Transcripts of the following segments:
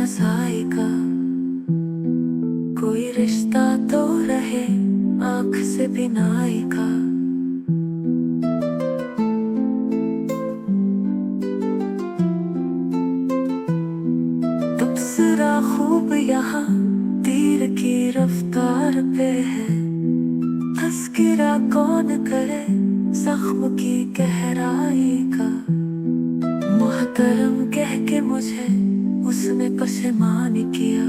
नसाई का। कोई रिश्ता तो रहे आँख से बिनाई का। तबसरा खूब यहाँ तीर की रफ्तार पे है। तस्किरा कौन करे जख्म की गहराई का। मोहतरम कह के मुझे उसने पशेमान किया।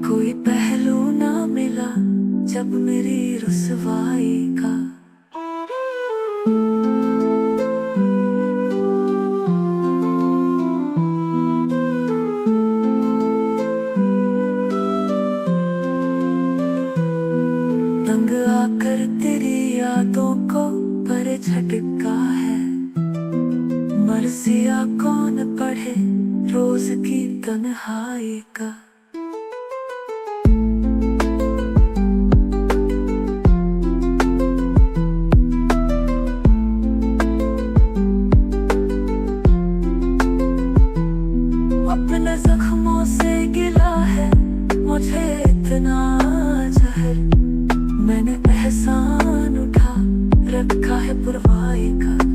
कोई पहलू ना मिला जब मेरी रुसवाई का। तंग आकर तेरी यादों को पर झटका है। मर्जिया कौन पढ़े रोज की तन्हाई का। अपने जख्मों से गिला है मुझे इतना जहर। मैंने एहसान उठा रखा है पुरवाई का।